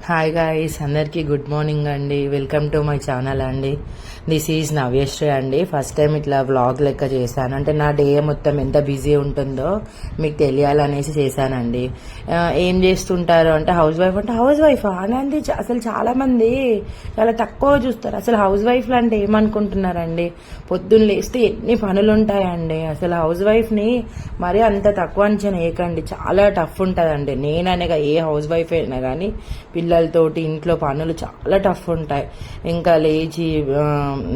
Hi guys, అందరికీ good morning అండి. Welcome to my channel అండి. దిస్ ఈజ్ నవ్యశ్రీ అండి. ఫస్ట్ టైం ఇట్లా వ్లాగ్ లెక్క చేశాను. అంటే నా డే మొత్తం ఎంత బిజీ ఉంటుందో మీకు తెలియాలనేసి చేశానండి. ఏం చేస్తుంటారు అంటే హౌస్ వైఫ్ అంటే హౌస్ వైఫ్ అలాంటి అసలు చాలా మంది చాలా తక్కువ చూస్తారు. అసలు హౌస్ వైఫ్లు అంటే ఏమనుకుంటున్నారండి? పొద్దున్న లేస్తే ఎన్ని పనులు ఉంటాయండి. అసలు హౌస్ వైఫ్ని మరీ అంత తక్కువ అంచనా వేయకండి. చాలా టఫ్ ఉంటుందండి. నేననేగా ఏ హౌస్ వైఫ్ అయినా కానీ పిల్లలతోటి ఇంట్లో పనులు చాలా టఫ్ ఉంటాయి. ఇంకా లేచి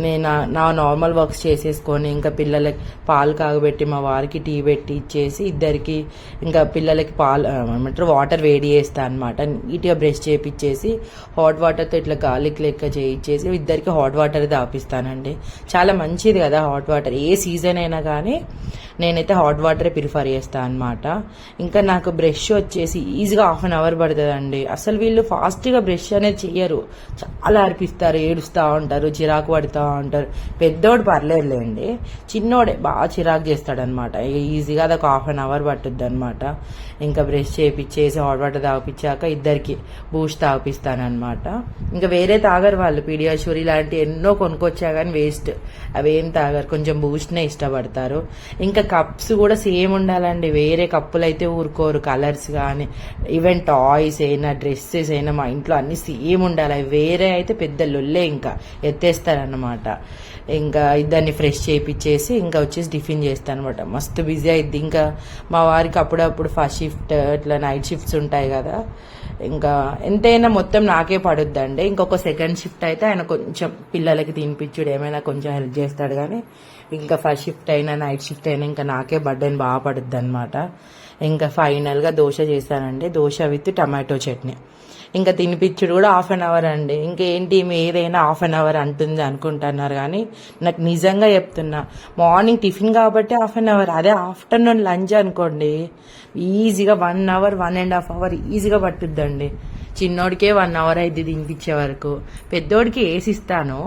నేను నా నార్మల్ వర్క్స్ చేసేసుకొని ఇంకా పిల్లలకి పాలు కాగబెట్టి మా వారికి టీ పెట్టి ఇచ్చేసి ఇద్దరికి ఇంకా పిల్లలకి పాలు ఏమంటారు వాటర్ వేడి చేస్తాను అనమాట. నీట్గా బ్రష్ చేపిచ్చేసి హాట్ వాటర్తో ఇట్లా గాలికి లెక్క చేయించేసి ఇద్దరికి హాట్ వాటర్ తాపిస్తానండి. చాలా మంచిది కదా హాట్ వాటర్. ఏ సీజన్ అయినా కానీ నేనైతే హాట్ వాటరే ప్రిఫర్ చేస్తాను అనమాట. ఇంకా నాకు బ్రష్ వచ్చేసి ఈజీగా ½ అన్ అవర్ పడుతుందండి. అసలు వీళ్ళు ఫాస్ట్గా బ్రష్ అనేది చెయ్యరు, చాలా అర్పిస్తారు, ఏడుస్తూ ఉంటారు, చిరాకు పడుతూ ఉంటారు. పెద్దోడు పర్లేదులేండి, చిన్నోడే బాగా చిరాకు చేస్తాడనమాట. ఈజీగా అదొక ½ అన్ అవర్ పట్టుద్ది అనమాట. ఇంకా బ్రష్ చేపిచ్చేసి హాట్ వాటర్ తాగిపించాక ఇద్దరికి బూస్ట్ తాగిపిస్తానమాట. ఇంకా వేరే తాగరు వాళ్ళు. పీడియాషూర్ ఇలాంటి ఎన్నో కొనుక్కొచ్చా కానీ వేస్ట్, అవేం తాగరు, కొంచెం బూస్ట్నే ఇష్టపడతారు. ఇంకా కప్స్ కూడా సేమ్ ఉండాలండి. వేరే కప్పులు అయితే ఊరుకోరు. కలర్స్ కానీ ఈవెన్ టాయ్స్ అయినా డ్రెస్సెస్ అయినా మా ఇంట్లో అన్ని సేమ్ ఉండాలి. వేరే అయితే పెద్ద లొల్లే, ఇంకా ఎత్తేస్తారనమాట. ఇంకా ఇద్దరిని ఫ్రెష్ చేయించేసి ఇంకా వచ్చేసి టిఫిన్ చేస్తాను అనమాట. మస్తు బిజీ అయింది. ఇంకా మా వారికి అప్పుడప్పుడు ఫస్ట్ షిఫ్ట్ ఇట్లా నైట్ షిఫ్ట్స్ ఉంటాయి కదా, ఇంకా ఎంతైనా మొత్తం నాకే పడుద్దండి. ఇంకొక సెకండ్ షిఫ్ట్ అయితే ఆయన కొంచెం పిల్లలకి తినిపించుడు ఏమైనా కొంచెం హెల్ప్ చేస్తాడు. కానీ ఇంకా ఫస్ట్ షిఫ్ట్ అయినా నైట్ షిఫ్ట్ అయినా ఇంకా నాకే బర్డెన్ బాగా పడుద్ది అనమాట. ఇంకా ఫైనల్గా దోశ చేశానండి. Dosa with tomato chutney. ఇంకా తినిపించుడు కూడా ½ అన్ అవర్ అండి. ఇంకేంటి ఏదైనా ½ అన్ అవర్ అంటుంది అనుకుంటున్నారు, కానీ నాకు నిజంగా చెప్తున్నా, మార్నింగ్ టిఫిన్ కాబట్టి ½ అన్ అవర్, అదే ఆఫ్టర్నూన్ లంచ్ అనుకోండి ఈజీగా 1 అవర్ 1.5 అవర్ ఈజీగా పట్టుద్దండి. చిన్నోడికే 1 అవర్ అయింది తినిపించే వరకు. పెద్దోడికి వేసిస్తాను,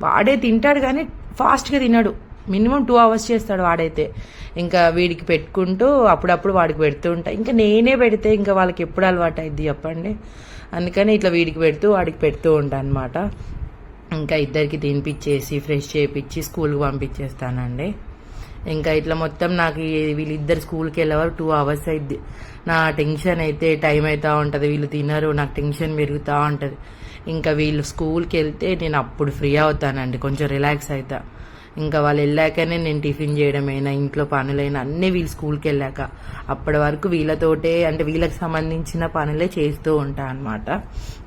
వాడే తింటాడు కానీ ఫాస్ట్గా తినడు. మినిమం 2 అవర్స్ చేస్తాడు వాడైతే. ఇంకా వీడికి పెట్టుకుంటూ అప్పుడప్పుడు వాడికి పెడుతూ ఉంటా. ఇంకా నేనే పెడితే ఇంకా వాళ్ళకి ఎప్పుడు అలవాటు అయింది చెప్పండి. అందుకని ఇట్లా వీడికి పెడుతూ వాడికి పెడుతూ ఉంటాను అనమాట. ఇంకా ఇద్దరికి తినిపించేసి ఫ్రెష్ చేయించి స్కూల్కి పంపించేస్తానండి. ఇంకా ఇట్లా మొత్తం నాకు వీళ్ళిద్దరు స్కూల్కి వెళ్ళేవారు 2 అవర్స్ అయింది. నా టెన్షన్ అయితే టైం అవుతూ ఉంటుంది. వీళ్ళు తినరు, నాకు టెన్షన్ పెరుగుతూ ఉంటుంది. ఇంకా వీళ్ళు స్కూల్కి వెళ్తే నేను అప్పుడు ఫ్రీ అవుతానండి, కొంచెం రిలాక్స్ అవుతా. ఇంకా వాళ్ళు వెళ్ళాకనే నేను టిఫిన్ చేయడమైనా ఇంట్లో పనులైనా అన్నీ వీళ్ళు స్కూల్కి వెళ్ళాక. అప్పటి వరకు వీళ్ళతోటే అంటే వీళ్ళకి సంబంధించిన పనులే చేస్తూ ఉంటాను అనమాట.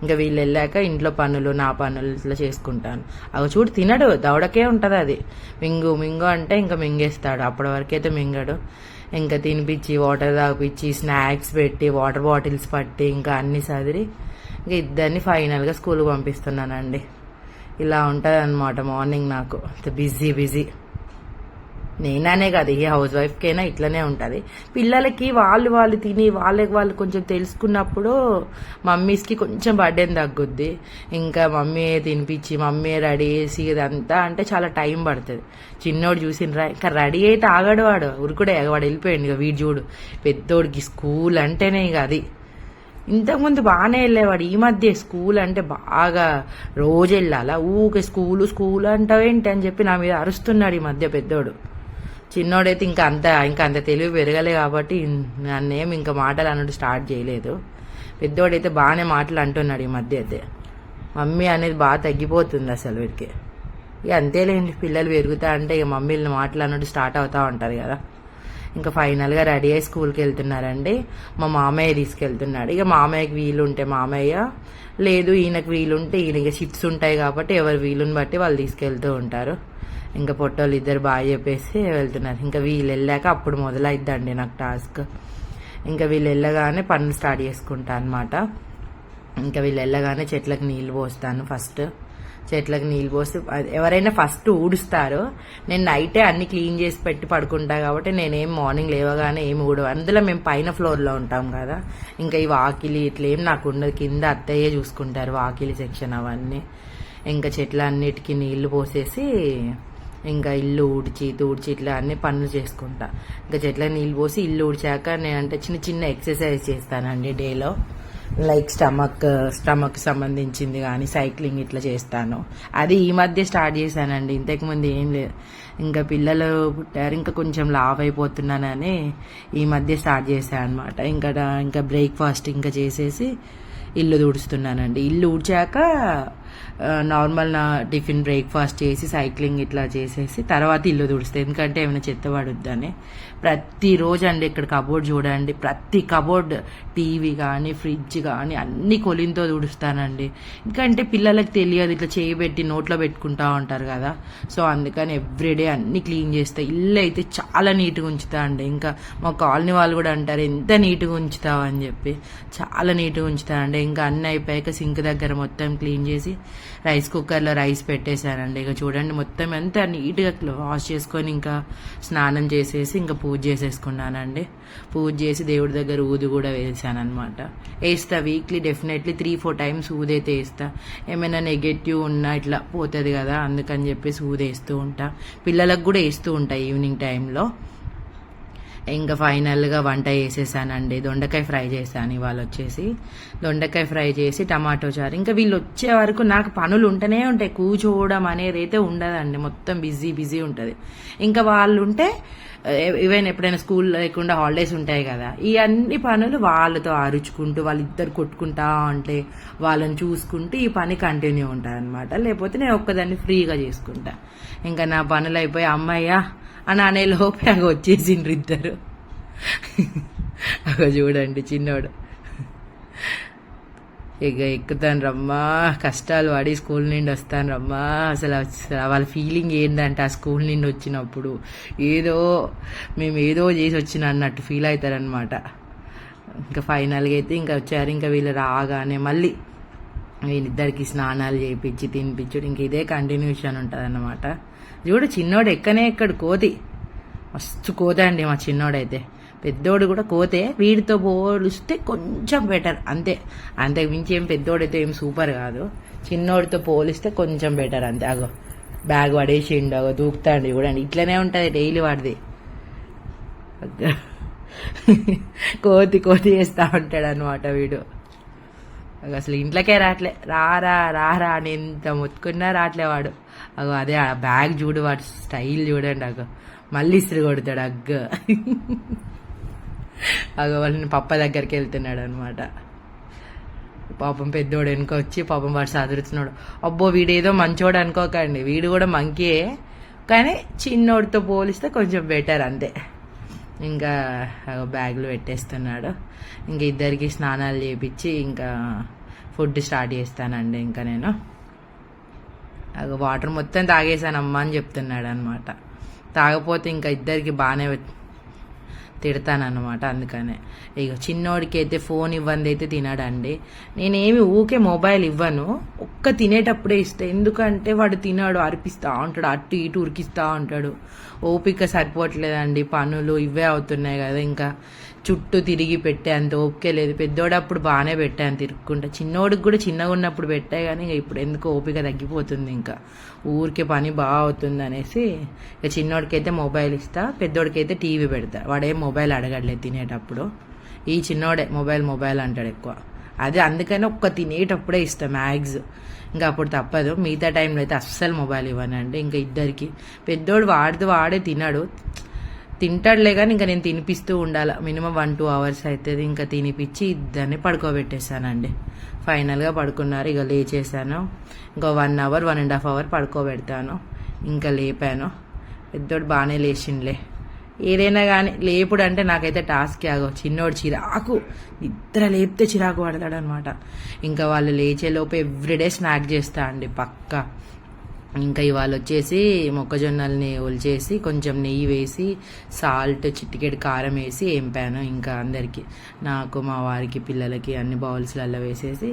ఇంకా వీళ్ళు వెళ్ళాక ఇంట్లో పనులు నా పనులు ఇట్లా చేసుకుంటాను. అవి చూడు తినడు, దవడకే ఉంటుంది అది. మింగు మింగు అంటే ఇంకా మింగేస్తాడు, అప్పటి వరకైతే మింగడు. ఇంకా తినిపించి వాటర్ తాగిపించి స్నాక్స్ పెట్టి వాటర్ బాటిల్స్ పట్టి ఇంకా అన్ని సదిరి ఇంకా ఇద్దరిని ఫైనల్గా స్కూల్కి పంపిస్తున్నానండి. ఇలా ఉంటుంది అనమాట మార్నింగ్ నాకు. బిజీ నేననే కాదు, ఏ హౌస్ వైఫ్కైనా ఇట్లనే ఉంటుంది. పిల్లలకి వాళ్ళు తిని వాళ్ళు కొంచెం తెలుసుకున్నప్పుడు మమ్మీస్కి కొంచెం బర్డెన్ తగ్గుద్ది. ఇంకా మమ్మీ తినిపించి మమ్మీ రెడీ చేసి ఇదంతా అంటే చాలా టైం పడుతుంది. చిన్నోడు చూసినరా ఇంకా రెడీ అయితే ఆగడు, వాడు ఉరుకుడే, వాడు వెళ్ళిపోయాడు. ఇక వీడు చూడు, పెద్దోడికి స్కూల్ అంటేనే ఇక అది. ఇంతకుముందు బాగానే వెళ్ళేవాడు, ఈ మధ్య స్కూల్ అంటే బాగా రోజు వెళ్ళాలా, ఊకే స్కూల్ అంటావేంటి అని చెప్పి నా మీద అరుస్తున్నాడు ఈ మధ్య పెద్దోడు. చిన్నోడైతే ఇంకా అంత తెలివి పెరగలే కాబట్టి నన్నేం ఇంకా మాటలు అన్నట్టు స్టార్ట్ చేయలేదు. పెద్దోడైతే బాగానే మాటలు అంటున్నాడు ఈ మధ్య అయితే. మమ్మీ అనేది బాగా తగ్గిపోతుంది అసలు వీడికి. ఇక అంతేలేండి, పిల్లలు పెరుగుతా అంటే ఇక మమ్మీని మాటలు అన్నట్టు స్టార్ట్ అవుతూ ఉంటుంది కదా. ఇంకా ఫైనల్గా రెడీ అయ్యి స్కూల్కి వెళ్తున్నారండి. మా మామయ్య తీసుకెళ్తున్నాడు. ఇక మామయ్యకి వీలుంటే మామయ్య, లేదు ఈయనకు వీలుంటే ఈయన. ఇక షిఫ్ట్స్ ఉంటాయి కాబట్టి ఎవరు వీలుని బట్టి వాళ్ళు తీసుకెళ్తూ ఉంటారు. ఇంకా పొట్టోళ్ళు ఇద్దరు బాగా చెప్పేసి వెళ్తున్నారు. ఇంకా వీళ్ళు వెళ్ళాక అప్పుడు మొదలైద్దండి నాకు టాస్క్. ఇంకా వీళ్ళు వెళ్ళగానే పనులు స్టార్ట్ చేసుకుంటా అనమాట. ఇంకా వీళ్ళు వెళ్ళగానే చెట్లకు నీళ్ళు పోస్తాను. ఫస్ట్ చెట్లకు నీళ్ళు పోసి ఎవరైనా ఫస్ట్ ఊడుస్తారు. నేను నైటే అన్ని క్లీన్ చేసి పెట్టి పడుకుంటా కాబట్టి నేనేం మార్నింగ్ లేవగానే ఏమి ఊడవు. అందులో మేము పైన ఫ్లోర్లో ఉంటాం కదా, ఇంకా ఈ వాకిలి ఇట్లా ఏం నాకు ఉండదు. కింద అత్తయ్యే చూసుకుంటారు వాకిలి సెక్షన్ అవన్నీ. ఇంకా చెట్లన్నిటికీ నీళ్లు పోసేసి ఇంకా ఇల్లు ఊడ్చి ఇట్లా అన్ని పనులు చేసుకుంటా. ఇంకా చెట్లకు నీళ్ళు పోసి ఇల్లు ఊడ్చాక నేనంటే చిన్న ఎక్సర్సైజ్ చేస్తానండి డేలో. లైక్ స్టమక్ సంబంధించింది కానీ సైక్లింగ్ ఇట్లా చేస్తాను. అది ఈ మధ్య స్టార్ట్ చేశానండి, ఇంతకుముందు ఏం లేదు. ఇంకా పిల్లలు పుట్టారు, ఇంకా కొంచెం లావ్ అయిపోతున్నానని ఈ మధ్య స్టార్ట్ చేశాను అనమాట. ఇంకా బ్రేక్ఫాస్ట్ ఇంకా చేసేసి ఇల్లు తుడుస్తున్నానండి. ఇల్లు ఊడ్చాక నార్మల్ నా టిఫిన్ బ్రేక్ఫాస్ట్ చేసి సైక్లింగ్ ఇట్లా చేసేసి తర్వాత ఇల్లు తుడుస్తాయి, ఎందుకంటే ఏమైనా చెత్త పడుద్దని. ప్రతిరోజు అండి ఇక్కడ కబోర్డ్ చూడండి, ప్రతి కబోర్డ్ టీవీ కానీ ఫ్రిడ్జ్ కానీ అన్ని కొలింతో తుడుస్తానండి. ఎందుకంటే పిల్లలకి తెలియదు, ఇట్లా చేయబెట్టి నోట్లో పెట్టుకుంటా ఉంటారు కదా. సో అందుకని ఎవ్రీడే అన్ని క్లీన్ చేస్తా. ఇల్లు అయితే చాలా నీట్గా ఉంచుతా అండి. ఇంకా మా కాలనీ వాళ్ళు కూడా అంటారు ఎంత నీట్గా ఉంచుతావు అని చెప్పి. చాలా నీట్గా ఉంచుతా అండి. ఇంకా అన్నీ అయిపోయాక సింక్ దగ్గర మొత్తం క్లీన్ చేసి రైస్ కుక్కర్లో రైస్ పెట్టేశానండి. ఇక చూడండి మొత్తం ఎంత నీట్గా వాష్ చేసుకొని ఇంకా స్నానం చేసేసి ఇంకా పూజ చేసేసుకున్నానండి. పూజ చేసి దేవుడి దగ్గర ఊది కూడా వేసాను అనమాట. వేస్తా వీక్లీ డెఫినెట్లీ 3-4 టైమ్స్ ఊదైతే వేస్తా. ఏమైనా నెగటివ్ ఉన్నా ఇట్లా పోతుంది కదా, అందుకని చెప్పేసి ఊదేస్తూ ఉంటా. పిల్లలకు కూడా వేస్తూ ఉంటా ఈవినింగ్ టైంలో. ఇంకా ఫైనల్గా వంట చేసేసానండి. దొండకాయ ఫ్రై చేశాను ఇవాళ వచ్చేసి. దొండకాయ ఫ్రై చేసి టమాటో చారు. ఇంకా వీళ్ళు వచ్చే వరకు నాకు పనులు ఉంటూనే ఉంటాయి, కూర్చోవడం అనేది అయితే ఉండదండి, మొత్తం బిజీ ఉంటుంది. ఇంకా వాళ్ళు ఉంటే ఈవెన్ ఎప్పుడైనా స్కూల్ లేకుండా హాలిడేస్ ఉంటాయి కదా, ఈ అన్ని పనులు వాళ్ళతో అరుచుకుంటూ వాళ్ళిద్దరు కొట్టుకుంటా ఉంటే వాళ్ళని చూసుకుంటూ ఈ పని కంటిన్యూ ఉంటుంది అనమాట. లేకపోతే నేను ఒక్కదాన్ని ఫ్రీగా చేసుకుంటా. ఇంకా నా పనులు అయిపోయి అమ్మయ్య అని అనే లోపే అగ వచ్చేసిండ్రు ఇద్దరు. అగ చూడండి చిన్నోడు. ఇక ఎక్కుతాను రమ్మా, కష్టాలు పడి స్కూల్ నుండి వస్తాను రమ్మా. అసలు వాళ్ళ ఫీలింగ్ ఏంటంటే ఆ స్కూల్ నుండి వచ్చినప్పుడు మేము ఏదో చేసి వచ్చిన అన్నట్టు ఫీల్ అవుతారనమాట. ఇంకా ఫైనల్గా అయితే ఇంకా వచ్చారు. ఇంకా వీళ్ళు రాగానే మళ్ళీ వీళ్ళిద్దరికి స్నానాలు చేయించి తినిపించుడు, ఇంక ఇదే కంటిన్యూషన్ ఉంటుంది అన్నమాట. చూడు చిన్నోడు ఎక్కడు కోతి, మస్తు కోత అండి మా చిన్నోడైతే. పెద్దోడు కూడా కోతే, వీడితో పోలిస్తే కొంచెం బెటర్ అంతే. అంతకు మించి ఏం పెద్దోడైతే ఏం సూపర్ కాదు, చిన్నోడితో పోలిస్తే కొంచెం బెటర్ అంతే. అగో బ్యాగ్ పడేసిండు, అగో దూకుతాండి చూడండి. ఇట్లనే ఉంటుంది డైలీ వాడిది. కోతి చేస్తా ఉంటాడు అనమాట వీడు. అసలు ఇంట్లోకే రాట్లే, రారా అని ఎంత మొత్తుకున్నా రాట్లే వాడు. అగో అదే ఆ బ్యాగ్ చూడు, వాడు స్టైల్ చూడండి. అగో మళ్ళీ ఇస్త్రీ కొడతాడు. అగో వాళ్ళని పప్ప దగ్గరికి వెళ్తున్నాడు అనమాట. పాపం పెద్దోడు వెనుక వచ్చి పాపం వాడు చదువుతున్నాడు. అబ్బో వీడేదో మంచోడు అనుకోకండి, వీడు కూడా మంకీయే, కానీ చిన్నోడితో పోలిస్తే కొంచెం బెటర్ అంతే. ఇంకా బ్యాగులు పెట్టేస్తున్నాడు. ఇంక ఇద్దరికి స్నానాలు చేయించి ఇంకా ఫుడ్ స్టార్ట్ చేస్తానండి. ఇంకా నేను వాటర్ మొత్తం తాగేసానమ్మా అని చెప్తున్నాడు అనమాట. తాగపోతే ఇంకా ఇద్దరికి బాగానే తిడతానమాట. అందుకనే ఇక చిన్నోడికి అయితే ఫోన్ ఇవ్వంది అయితే తినడండి. నేనేమి ఊకే మొబైల్ ఇవ్వను, ఒక్క తినేటప్పుడే ఇస్తా. ఎందుకంటే వాడు తినాడు అరిపిస్తూ ఉంటాడు, అటు ఇటు ఉరికిస్తూ ఉంటాడు. ఓపిక సరిపోవట్లేదండి, పనులు ఇవే అవుతున్నాయి కదా. ఇంకా చుట్టూ తిరిగి పెట్టే అంత ఓపిక లేదు. పెద్దోడప్పుడు బాగానే పెట్టాను తిరుక్కుంటా, చిన్నోడికి కూడా చిన్నగా ఉన్నప్పుడు పెట్టాయి, కానీ ఇప్పుడు ఎందుకో ఓపిక తగ్గిపోతుంది. ఇంకా ఊరికే పని బాగా అవుతుంది అనేసి ఇక చిన్నోడికైతే మొబైల్ ఇస్తా, పెద్దోడికైతే టీవీ పెడతా. వాడేం మొబైల్ అడగట్లేదు తినేటప్పుడు. ఈ చిన్నోడే మొబైల్ అంటాడు ఎక్కువ. అదే అందుకని ఒక్క తినేటప్పుడే ఇస్తా మ్యాక్స్. ఇంకా అప్పుడు తప్పదు, మిగతా టైంలో అయితే అస్సలు మొబైల్ ఇవ్వనండి. ఇంకా ఇద్దరికి పెద్దోడు వాడే తింటాడులే, కానీ ఇంకా నేను తినిపిస్తూ ఉండాలి. మినిమం 1-2 అవర్స్ అవుతుంది. ఇంకా తినిపించి ఇద్దరిని పడుకోబెట్టేశానండి. ఫైనల్గా పడుకున్నారు. ఇక లేచేసాను. ఇంకా 1 అవర్ 1.5 అవర్ పడుకోబెడతాను. ఇంకా లేపాను. పెద్దోడు బాగానే లేచిండ్లే. ఏదైనా కానీ లేపుడు అంటే నాకైతే టాస్క్ ఆగో. చిన్నోడు చిరాకు, నిద్ర లేపితే చిరాకు పడతాడు అనమాట. ఇంకా వాళ్ళు లేచేలోపు ఎవ్రీడే స్నాక్ చేస్తా అండి పక్కా. ఇంకా ఇవాళ వచ్చేసి మొక్కజొన్నల్ని ఒలిచేసి కొంచెం నెయ్యి వేసి సాల్ట్ చిటికెడు కారం వేసి వేంపాను. ఇంకా అందరికీ, నాకు మా వారికి పిల్లలకి అన్ని బౌల్స్లలో వేసేసి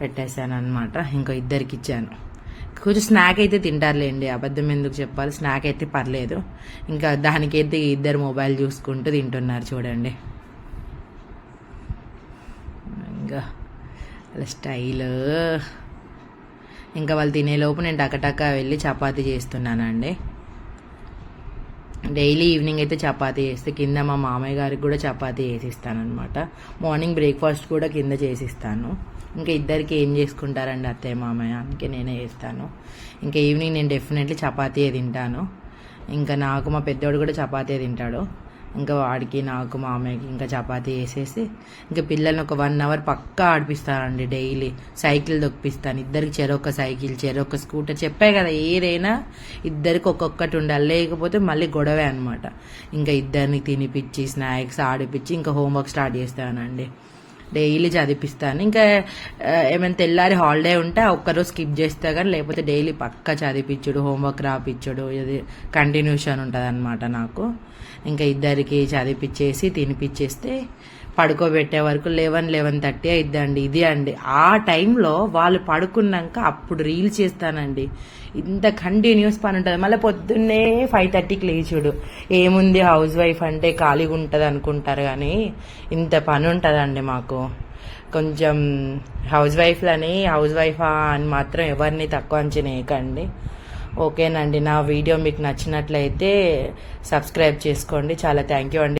పెట్టేశాను అనమాట. ఇంకా ఇద్దరికి ఇచ్చాను. కొంచెం స్నాక్ అయితే తింటారులేండి, అబద్ధం ఎందుకు చెప్పాలి, స్నాక్ అయితే పర్లేదు. ఇంకా దానికైతే ఇద్దరు మొబైల్ చూసుకుంటూ తింటున్నారు చూడండి. ఇంకా అలా స్టైల్. ఇంకా వాళ్ళు తినేలోపు నేను టకటక వెళ్ళి చపాతీ చేస్తున్నానండి. డైలీ ఈవినింగ్ అయితే చపాతీ చేస్తే కింద మా మామయ్య గారికి కూడా చపాతీ చేసిస్తానమాట. మార్నింగ్ బ్రేక్ఫాస్ట్ కూడా కింద చేసిస్తాను. ఇంకా ఇద్దరికి ఏం చేసుకుంటారండి అత్తయ్య మామయ్య, అందుకే నేనే చేస్తాను. ఇంకా ఈవినింగ్ నేను డెఫినెట్లీ చపాతీయే తింటాను. ఇంకా నాకు మా పెద్దోడు కూడా చపాతీయే తింటాడు. ఇంకా వాడికి నాకు మామయ్యకి ఇంకా చపాతీ వేసేసి ఇంకా పిల్లల్ని ఒక 1 అవర్ పక్కా ఆడిపిస్తానండి. డైలీ సైకిల్ దొక్కిపిస్తాను. ఇద్దరికి చెరొక సైకిల్, చెరొక స్కూటర్. చెప్పాయి కదా, ఏదైనా ఇద్దరికి ఒక్కొక్కటి ఉండాలి, లేకపోతే మళ్ళీ గొడవే అనమాట. ఇంకా ఇద్దరిని తినిపించి స్నాక్స్ ఆడిపించి ఇంకా హోంవర్క్ స్టార్ట్ చేస్తానండి. డైలీ చదివిపిస్తాను. ఇంకా ఏమైనా తెల్లారి హాలిడే ఉంటే ఒక్కరోజు స్కిప్ చేస్తా, కానీ లేకపోతే డైలీ పక్కా చదివిపించుడు, హోంవర్క్ రాపిచ్చుడు, ఇది కంటిన్యూషన్ ఉంటుంది అనమాట నాకు. ఇంకా ఇద్దరికి చదివిపించేసి తినిపించేస్తే పడుకోబెట్టే వరకు 11-11:30 అయిద్దండి. ఇది అండి ఆ టైంలో వాళ్ళు పడుకున్నాక అప్పుడు రీల్స్ చేస్తానండి. ఇంత కంటిన్యూస్ పని ఉంటుంది. మళ్ళీ పొద్దున్నే 5:30కి లేచుడు. ఏముంది హౌస్ వైఫ్ అంటే ఖాళీగా ఉంటుంది అనుకుంటారు, కానీ ఇంత పని ఉంటుందండి మాకు. కొంచెం హౌస్ వైఫా అని మాత్రం ఎవరిని తక్కువ అంచనా వేయకండి. ఓకేనండి, నా వీడియో మీకు నచ్చినట్లయితే సబ్స్క్రైబ్ చేసుకోండి. చాలా థ్యాంక్ యూ అండి.